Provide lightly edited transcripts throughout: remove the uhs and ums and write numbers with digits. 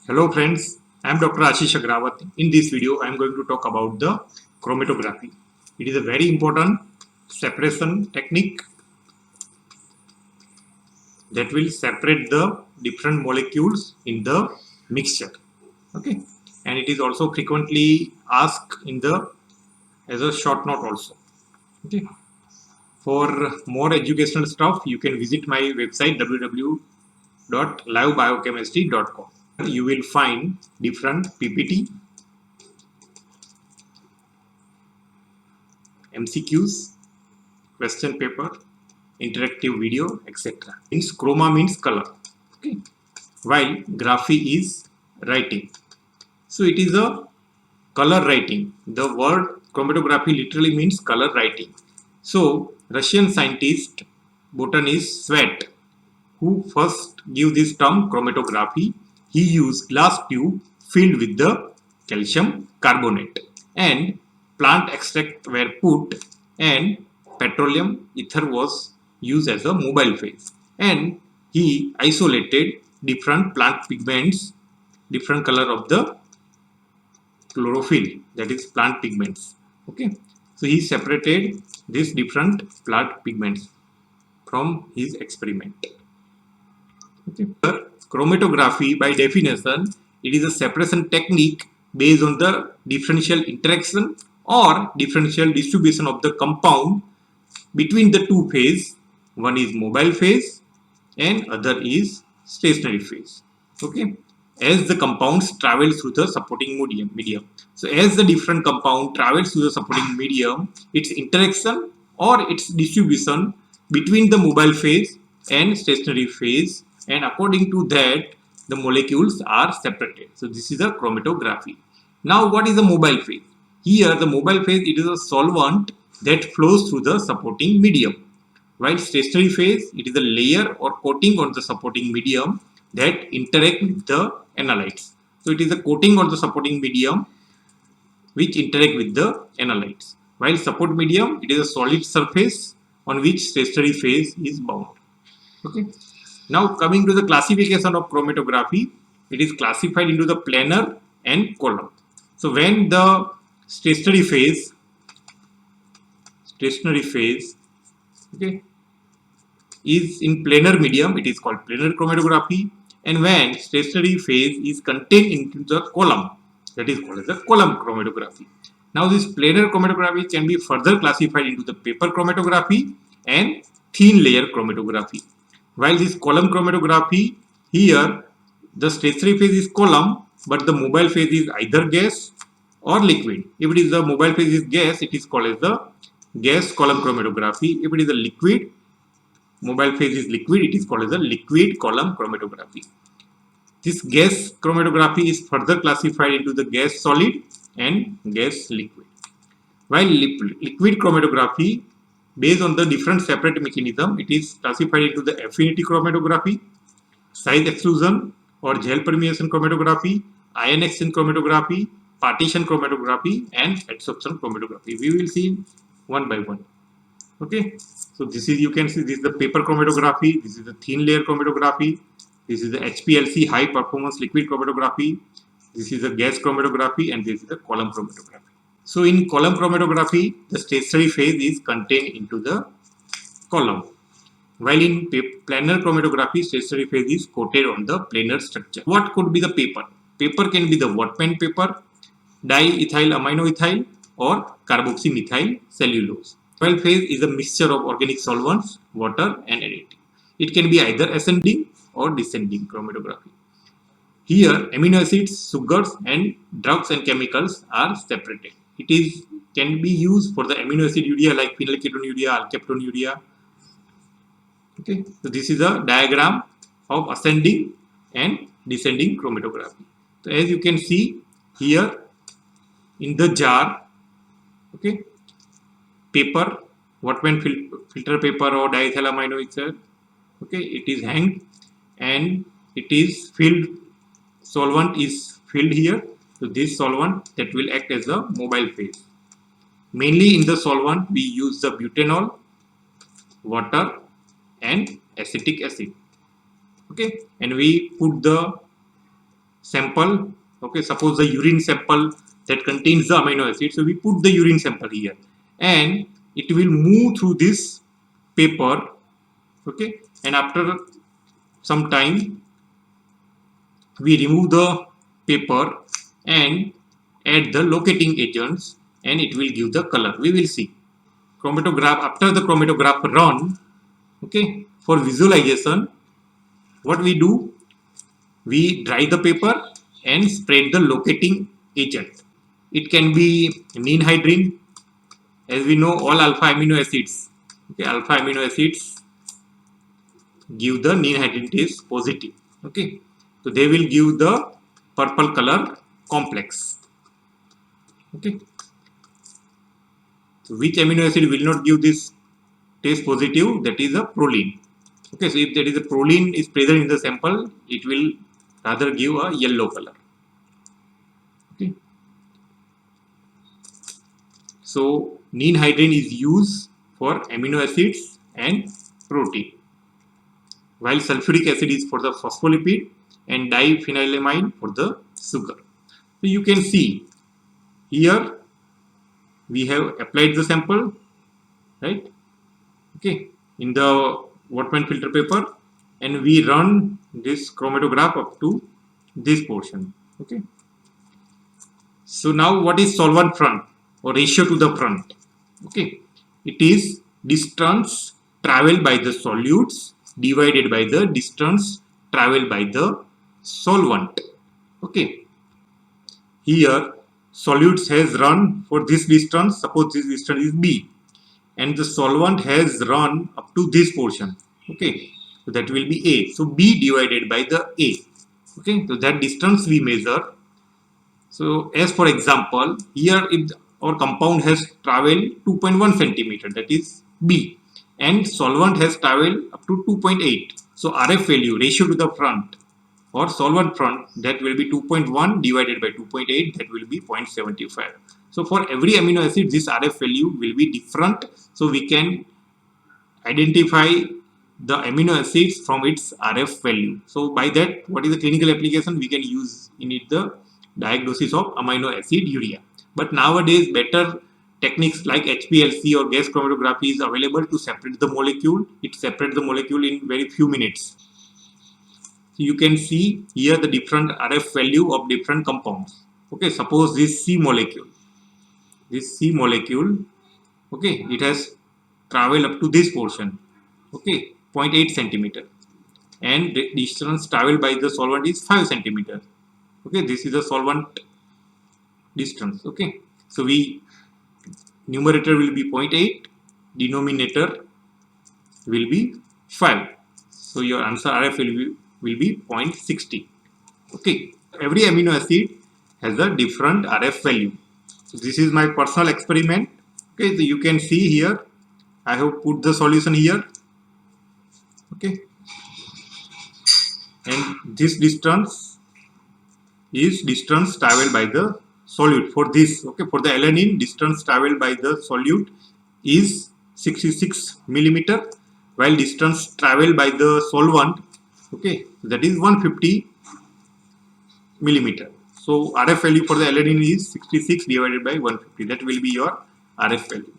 Hello friends, I am Dr. Ashish Agrawat. In this video, I am going to talk about the chromatography. It is a very important separation technique that will separate the different molecules in the mixture. Okay, and it is also frequently asked in the as a short note also. Okay, for more educational stuff, you can visit my website www.livebiochemistry.com. You will find different PPT, MCQs, question paper, interactive video, etc. Means chroma means color. Okay. While graphy is writing. So it is a color writing. The word chromatography literally means color writing. So Russian scientist botanist Svet, who first gave this term chromatography, he used glass tube filled with the calcium carbonate and plant extract were put and petroleum ether was used as a mobile phase, and he isolated different plant pigments, different color of the chlorophyll, that is plant pigments. Okay, so he separated these different plant pigments from his experiment. Okay. Chromatography, by definition, it is a separation technique based on the differential interaction or differential distribution of the compound between the two phases. One is mobile phase and other is stationary phase. Okay, as the compounds travel through the supporting medium. So as the different compound travels through the supporting medium, its interaction or its distribution between the mobile phase and stationary phase, and according to that the molecules are separated. So this is a chromatography. Now what is the mobile phase? Here the mobile phase, it is a solvent that flows through the supporting medium, while stationary phase, it is a layer or coating on the supporting medium that interact with the analytes. So it is a coating on the supporting medium which interact with the analytes. While support medium, it is a solid surface on which stationary phase is bound. Okay. Now coming to the classification of chromatography, it is classified into the planar and column. So when the stationary phase, okay, is in planar medium, it is called planar chromatography, and when stationary phase is contained into the column, that is called as the column chromatography. Now this planar chromatography can be further classified into the paper chromatography and thin layer chromatography. While this column chromatography, here the stationary phase is column, but the mobile phase is either gas or liquid. If it is the mobile phase is gas, it is called as the gas column chromatography. If it is a liquid, mobile phase is liquid, it is called as a liquid column chromatography. This gas chromatography is further classified into the gas solid and gas liquid. While liquid chromatography, based on the different separate mechanism, it is classified into the affinity chromatography, size exclusion or gel permeation chromatography, ion exchange chromatography, partition chromatography, and adsorption chromatography. We will see one by one. Okay, so this is, you can see, this is the paper chromatography, this is the thin layer chromatography, this is the HPLC high performance liquid chromatography, this is the gas chromatography, and this is the column chromatography. So in column chromatography, the stationary phase is contained into the column, while in planar chromatography, stationary phase is coated on the planar structure. What could be the paper? Paper can be the Whatman paper, diethyl aminoethyl, or carboxymethyl cellulose. Mobile phase is a mixture of organic solvents, water, and additive. It can be either ascending or descending chromatography. Here, amino acids, sugars, and drugs and chemicals are separated. It is can be used for the amino acid urea like phenylketonuria, alkaptonuria. Okay, so this is a diagram of ascending and descending chromatography. So as you can see here in the jar, okay, paper, Whatman filter paper or diethyl aminoethyl, okay, it is hanged and it is filled, solvent is filled here. So this solvent that will act as a mobile phase. Mainly in the solvent we use the butanol, water, and acetic acid. Okay, and we put the sample. Okay, suppose the urine sample that contains the amino acid, so we put the urine sample here and it will move through this paper. Okay, and after some time we remove the paper and add the locating agents and it will give the color. We will see chromatograph. After the chromatograph run, okay, for visualization, what we do, we dry the paper and spread the locating agent. It can be ninhydrin. As we know, all alpha amino acids, okay, alpha amino acids give the ninhydrin taste positive. Okay, so they will give the purple color complex. Okay, so which amino acid will not give this taste positive? That is a proline. Okay, so if there is a proline is present in the sample, it will rather give a yellow color. Okay, so ninhydrin is used for amino acids and protein, while sulfuric acid is for the phospholipid and diphenylamine for the sugar. So you can see here we have applied the sample, right? Okay, in the Whatman filter paper, and we run this chromatograph up to this portion. Okay, so now what is solvent front or ratio to the front? Okay, it is distance traveled by the solutes divided by the distance traveled by the solvent. Okay, here solutes has run for this distance. Suppose this distance is b and the solvent has run up to this portion. Okay, so that will be a, so b divided by the a. Okay, so that distance we measure. So as for example, here if our compound has traveled 2.1 centimeter, that is b, and solvent has traveled up to 2.8, so RF value ratio to the front or solvent front, that will be 2.1 divided by 2.8, that will be 0.75. So for every amino acid this RF value will be different, so we can identify the amino acids from its RF value. So by that, what is the clinical application? We can use in it the diagnosis of amino acid urea. But nowadays better techniques like HPLC or gas chromatography is available to separate the molecule. It separates the molecule in very few minutes. So you can see here the different RF value of different compounds. Okay, suppose this C molecule, okay, it has traveled up to this portion, okay, 0.8 centimeter, and the distance traveled by the solvent is 5 centimeter. Okay, this is the solvent distance. Okay, so we numerator will be 0.8, denominator will be 5, so your answer RF will be 0.60. Okay, every amino acid has a different RF value. So this is my personal experiment. Okay, so you can see here I have put the solution here. Okay, and this distance is distance traveled by the solute for this. Okay, for the alanine, distance traveled by the solute is 66 millimeter, while distance traveled by the solvent, okay, that is 150 millimeter. So RF value for the alanine is 66 divided by 150. That will be your RF value.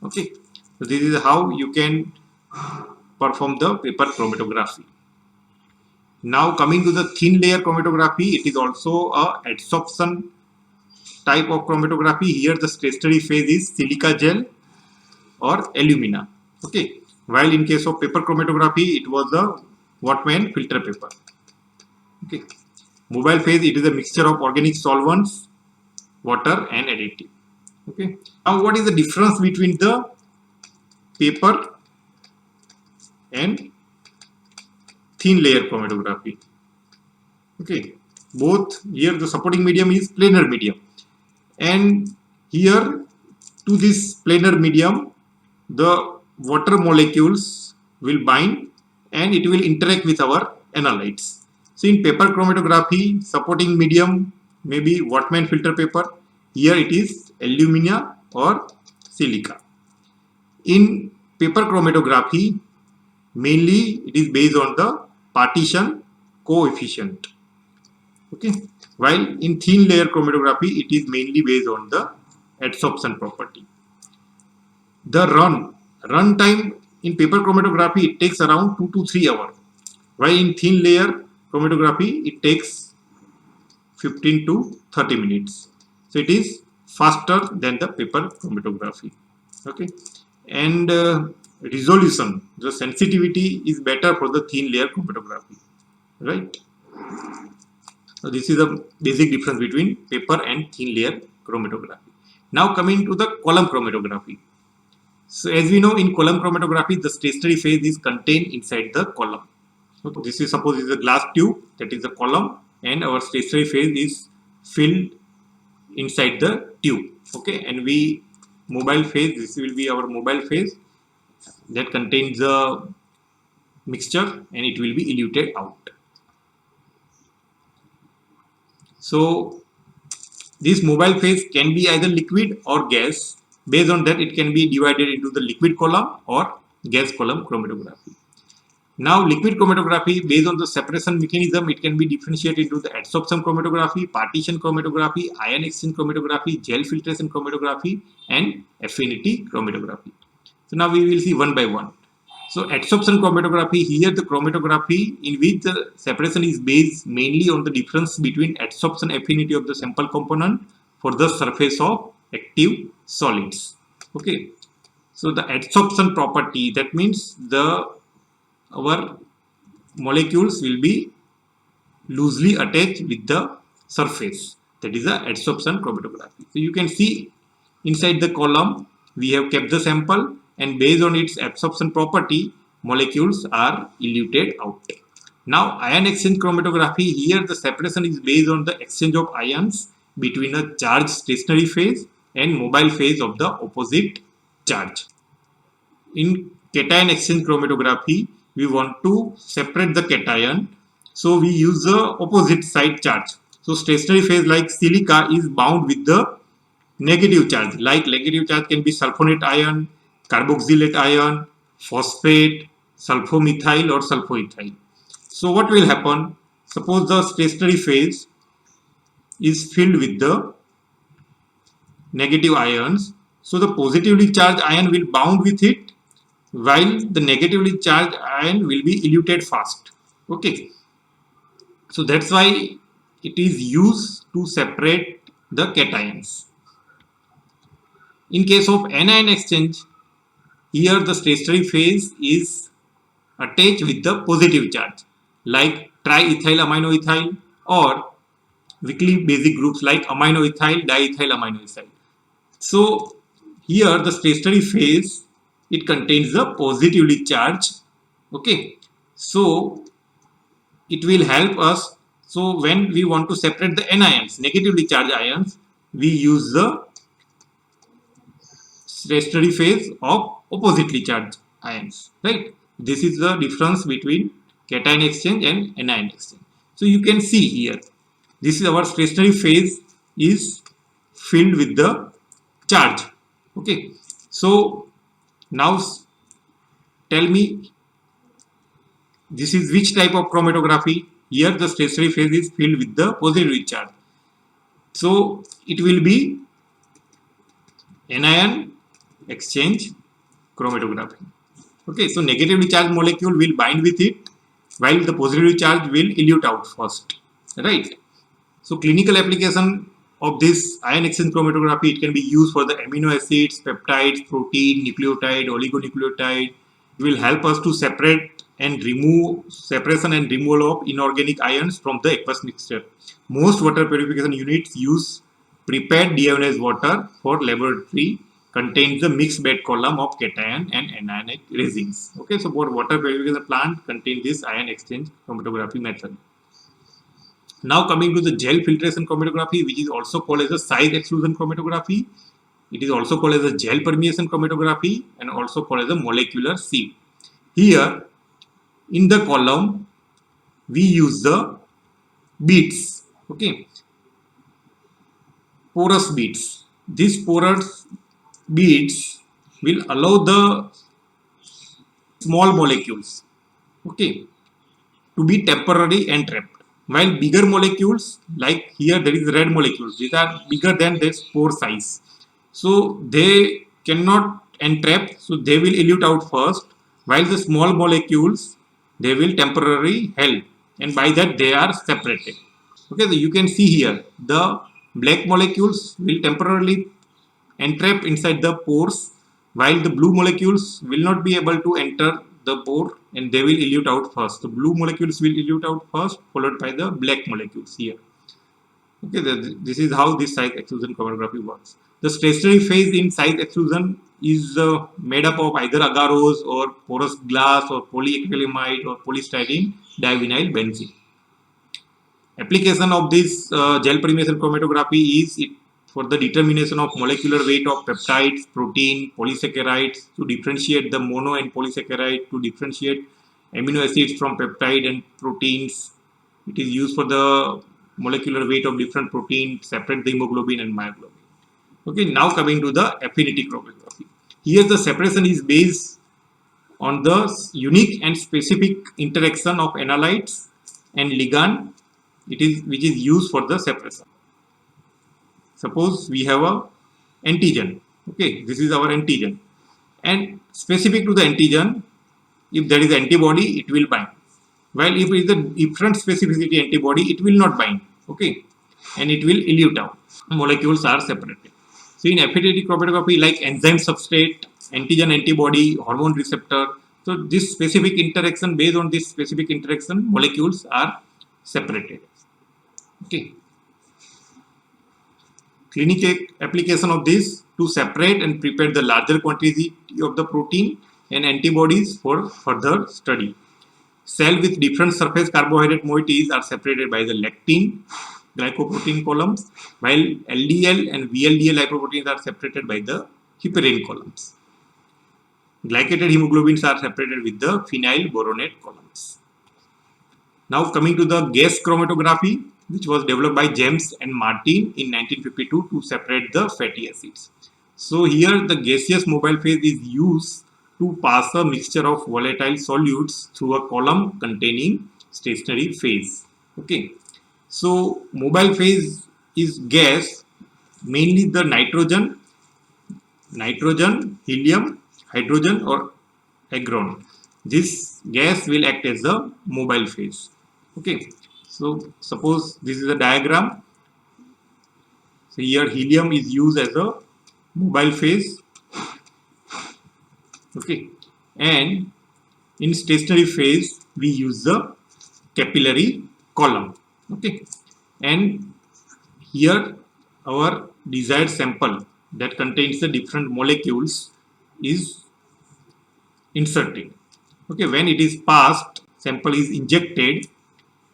Okay, so this is how you can perform the paper chromatography. Now coming to the thin layer chromatography, it is also a adsorption type of chromatography. Here the stationary phase is silica gel or alumina. Okay, while in case of paper chromatography it was the Whatman filter paper. Okay, mobile phase, it is a mixture of organic solvents, water and additive. Okay, now what is the difference between the paper and thin layer chromatography? Okay, both here the supporting medium is planar medium, and here to this planar medium the water molecules will bind and it will interact with our analytes. So in paper chromatography, supporting medium may be Whatman filter paper. Here it is alumina or silica. In paper chromatography, mainly it is based on the partition coefficient. Okay, while in thin layer chromatography, it is mainly based on the adsorption property. The run time in paper chromatography, it takes around 2 to 3 hours, while in thin layer chromatography it takes 15 to 30 minutes. So it is faster than the paper chromatography. Okay, and resolution, the sensitivity is better for the thin layer chromatography, right? So this is the basic difference between paper and thin layer chromatography. Now coming to the column chromatography. So as we know, in column chromatography, the stationary phase is contained inside the column. So this is, suppose, is a glass tube, that is the column, and our stationary phase is filled inside the tube. Okay, and we mobile phase, this will be our mobile phase that contains the mixture and it will be eluted out. So this mobile phase can be either liquid or gas. Based on that, it can be divided into the liquid column or gas column chromatography. Now, liquid chromatography, based on the separation mechanism, it can be differentiated into the adsorption chromatography, partition chromatography, ion exchange chromatography, gel filtration chromatography, and affinity chromatography. So now we will see one by one. So adsorption chromatography, here the chromatography in which the separation is based mainly on the difference between adsorption affinity of the sample component for the surface of active solids. Okay. So the adsorption property, that means our molecules will be loosely attached with the surface. That is the adsorption chromatography. So you can see inside the column we have kept the sample, and based on its absorption property, molecules are eluted out. Now ion exchange chromatography, here the separation is based on the exchange of ions between a charged stationary phase and mobile phase of the opposite charge. In cation exchange chromatography, we want to separate the cation, so we use the opposite side charge. So stationary phase like silica is bound with the negative charge, like negative charge can be sulfonate ion, carboxylate ion, phosphate, sulfomethyl or sulfoethyl. So what will happen? Suppose the stationary phase is filled with the negative ions, so the positively charged ion will bound with it, while the negatively charged ion will be eluted fast. Okay, so that's why it is used to separate the cations. In case of anion exchange, here the stationary phase is attached with the positive charge, like triethyl aminoethyl or weakly basic groups like aminoethyl, diethyl aminoethyl. So here the stationary phase, it contains the positively charged. Okay, so it will help us. So when we want to separate the anions, negatively charged ions, we use the stationary phase of oppositely charged ions, right? This is the difference between cation exchange and anion exchange. So you can see here, this is our stationary phase is filled with the charge. Okay, so now tell me, this is which type of chromatography? Here the stationary phase is filled with the positive charge, so it will be anion exchange chromatography. Okay, so negatively charged molecule will bind with it, while the positively charged will elute out first, right? So clinical application of this ion exchange chromatography, it can be used for the amino acids, peptides, protein, nucleotide, oligonucleotide. It will help us to separate and remove separation and removal of inorganic ions from the aqueous mixture. Most water purification units use prepared deionized water for laboratory, contains the mixed bed column of cation and anionic resins. Okay, so for water purification plant contain this ion exchange chromatography method. Now coming to the gel filtration chromatography, which is also called as a size exclusion chromatography. It is also called as a gel permeation chromatography and also called as a molecular sieve. Here in the column we use the beads, okay, porous beads. These porous beads will allow the small molecules, okay, to be temporarily entrapped. While bigger molecules, like here there is red molecules, these are bigger than this pore size, so they cannot entrap, so they will elute out first, while the small molecules, they will temporarily help, and by that they are separated. Okay, so you can see here the black molecules will temporarily entrap inside the pores, while the blue molecules will not be able to enter the pore, and they will elute out first. The blue molecules will elute out first, followed by the black molecules here. Okay, this is how this size exclusion chromatography works. The stationary phase in size exclusion is made up of either agarose or porous glass or polyacrylamide or polystyrene divinyl benzene. Application of this gel permeation chromatography is it for the determination of molecular weight of peptides, protein, polysaccharides, to differentiate the mono and polysaccharide, to differentiate amino acids from peptide and proteins. It is used for the molecular weight of different proteins, separate the hemoglobin and myoglobin. Okay, now coming to the affinity chromatography. Here the separation is based on the unique and specific interaction of analytes and ligand, which is used for the separation. Suppose we have a antigen. Okay, this is our antigen, and specific to the antigen, if there is antibody, it will bind. While if it is a different specificity antibody, it will not bind. Okay, and it will elute out. Molecules are separated. So in affinity chromatography, like enzyme substrate, antigen antibody, hormone receptor, so this specific interaction, based on this specific interaction, molecules are separated. Okay. Clinical application of this to separate and prepare the larger quantity of the protein and antibodies for further study. Cell with different surface carbohydrate moieties are separated by the lectin glycoprotein columns, while LDL and VLDL lipoproteins are separated by the heparin columns. Glycated hemoglobins are separated with the phenyl boronate columns. Now coming to the gas chromatography, which was developed by James and Martin in 1952 to separate the fatty acids. So here the gaseous mobile phase is used to pass a mixture of volatile solutes through a column containing stationary phase. Okay, so mobile phase is gas, mainly the nitrogen, helium, hydrogen or argon. This gas will act as the mobile phase. Okay, so suppose this is a diagram. So here helium is used as a mobile phase. Okay, and in stationary phase we use the capillary column. Okay, and here our desired sample that contains the different molecules is inserted. Okay, when it is passed, sample is injected,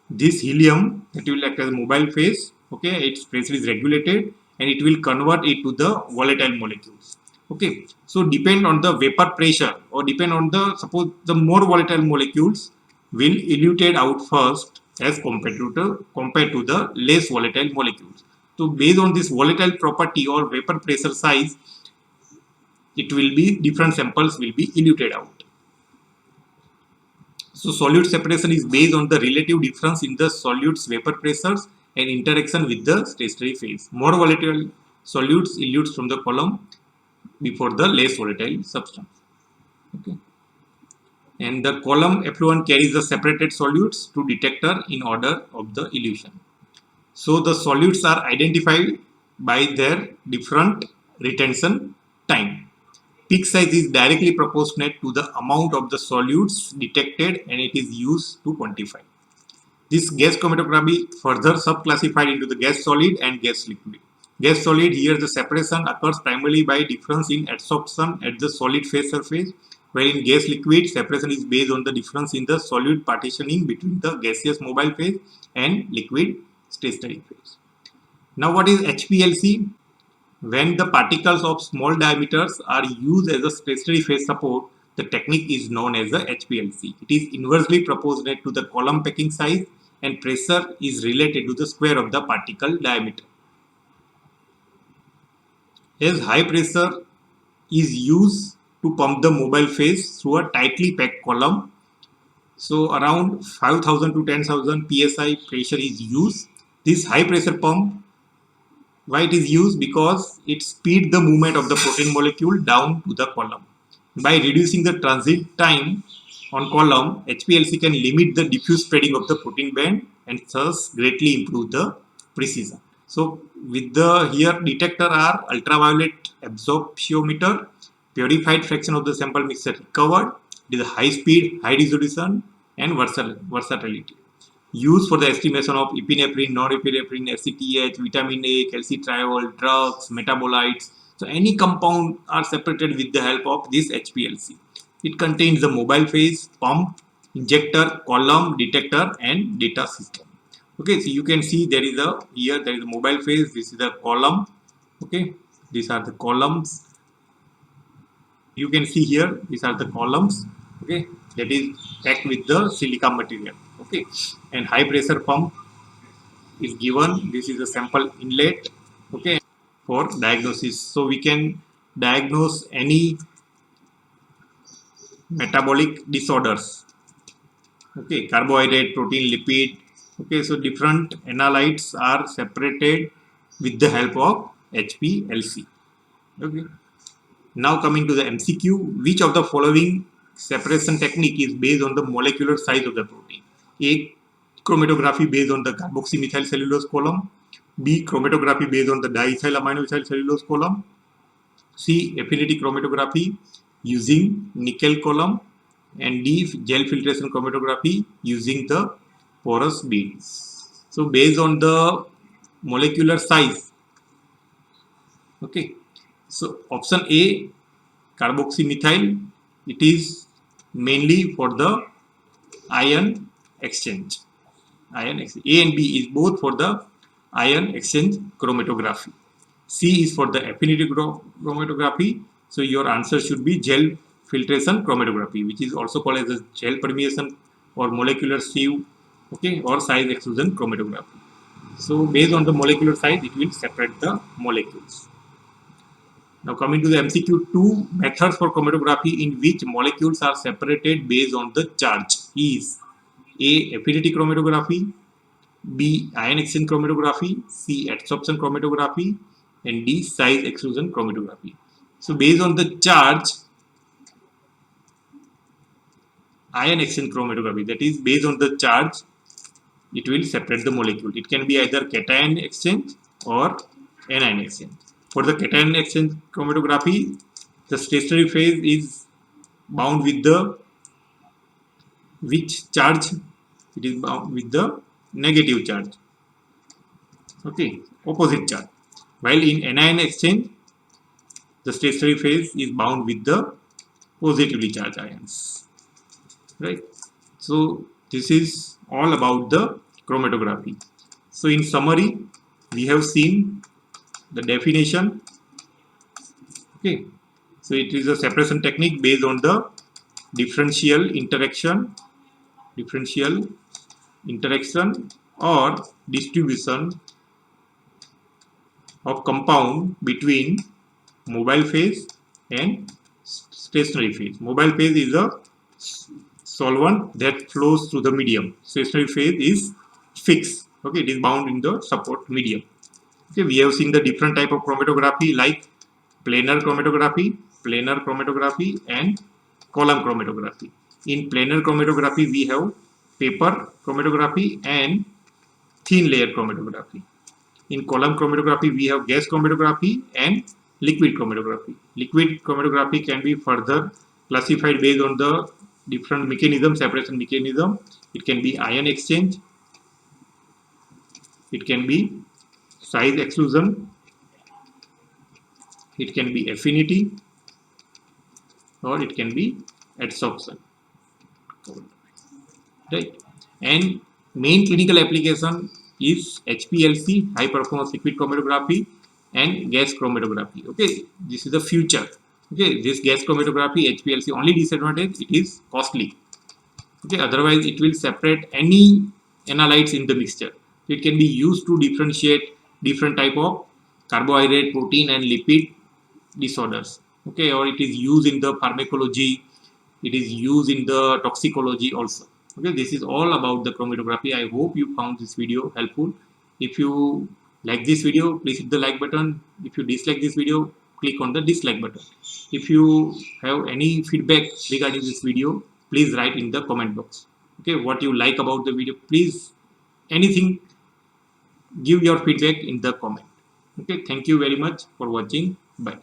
this helium that will act as mobile phase, okay, its pressure is regulated and it will convert it to the volatile molecules. Okay, so depend on the vapor pressure, or depend on the, suppose the more volatile molecules will eluted out first as compared to the less volatile molecules. So based on this volatile property or vapor pressure size, it will be different samples will be eluted out. So solute separation is based on the relative difference in the solute's vapor pressures and interaction with the stationary phase. More volatile solutes elutes from the column before the less volatile substance. Okay. And the column effluent carries the separated solutes to detector in order of the elution. So the solutes are identified by their different retention time. Peak size is directly proportionate to the amount of the solutes detected, and it is used to quantify. This gas chromatography further subclassified into the gas solid and gas liquid. Gas solid, here the separation occurs primarily by difference in adsorption at the solid phase surface, while in gas liquid, separation is based on the difference in the solute partitioning between the gaseous mobile phase and liquid stationary phase. Now what is HPLC? When the particles of small diameters are used as a stationary phase support, the technique is known as the HPLC. It is inversely proportionate to the column packing size, and pressure is related to the square of the particle diameter. As high pressure is used to pump the mobile phase through a tightly packed column, So around 5,000 to 10,000 psi pressure is used. This high pressure pump, why it is used? Because it speeds the movement of the protein molecule down to the column. By reducing the transit time on column, HPLC can limit the diffuse spreading of the protein band and thus greatly improve the precision. So with the here detector are ultraviolet absorptiometer, purified fraction of the sample mixture recovered. It is high speed, high resolution and versatility. Used for the estimation of epinephrine, norepinephrine, ACTH, vitamin A, calcitriol, drugs, metabolites. So any compound are separated with the help of this HPLC. It contains the mobile phase, pump, injector, column, detector and data system. Okay, so you can see there is a here there is a mobile phase, this is the column. Okay, these are the columns. You can see here these are the columns. Okay, that is packed with the silica material. Okay, and high pressure pump is given. This is a sample inlet. Okay, for diagnosis. So we can diagnose any metabolic disorders. Okay, carbohydrate, protein, lipid. Okay, so different analytes are separated with the help of HPLC. Okay. Now coming to the MCQ, which of the following separation technique is based on the molecular size of the protein? A. Chromatography based on the carboxymethyl cellulose column. B. Chromatography based on the diethyl aminoethyl cellulose column. C. Affinity chromatography using nickel column. And D. Gel filtration chromatography using the porous beads. So based on the molecular size. Okay. So option A, carboxymethyl, it is mainly for the ion exchange. Ion exchange. A and B is both for the ion exchange chromatography. C is for the affinity chromatography. So your answer should be gel filtration chromatography, which is also called as a gel permeation or molecular sieve, okay, or size exclusion chromatography. So based on the molecular size, it will separate the molecules. Now coming to the MCQ, two methods for chromatography in which molecules are separated based on the charge is A. Affinity chromatography, B. Ion exchange chromatography, C. Adsorption chromatography, and D. Size exclusion chromatography. So based on the charge, ion exchange chromatography, that is based on the charge, it will separate the molecule. It can be either cation exchange or anion exchange. For the cation exchange chromatography, the stationary phase is bound with the which charge? It is bound with the negative charge. Okay, opposite charge. While in anion exchange, the stationary phase is bound with the positively charged ions. Right. So this is all about the chromatography. So in summary, we have seen the definition. Okay. So it is a separation technique based on the differential interaction or distribution of compound between mobile phase and stationary phase. Mobile phase is a solvent that flows through the medium. Stationary phase is fixed. Okay, it is bound in the support medium. Okay, we have seen the different type of chromatography like planar chromatography, and column chromatography. In planar chromatography, we have paper chromatography and thin layer chromatography. In column chromatography, we have gas chromatography and liquid chromatography. Liquid chromatography can be further classified based on the different mechanism, separation mechanism. It can be ion exchange, it can be size exclusion, it can be affinity, or it can be adsorption. Right? And main clinical application is HPLC, high performance liquid chromatography, and gas chromatography. Okay, this is the future. Okay, this gas chromatography, HPLC, only disadvantage, it is costly. Okay, otherwise it will separate any analytes in the mixture. It can be used to differentiate different type of carbohydrate, protein, and lipid disorders. Okay, or it is used in the pharmacology, it is used in the toxicology also. Okay, this is all about the chromatography. I hope you found this video helpful. If you like this video, please hit the like button. If you dislike this video, click on the dislike button. If you have any feedback regarding this video, please write in the comment box. Okay, what you like about the video, please, anything, give your feedback in the comment. Okay, thank you very much for watching. Bye.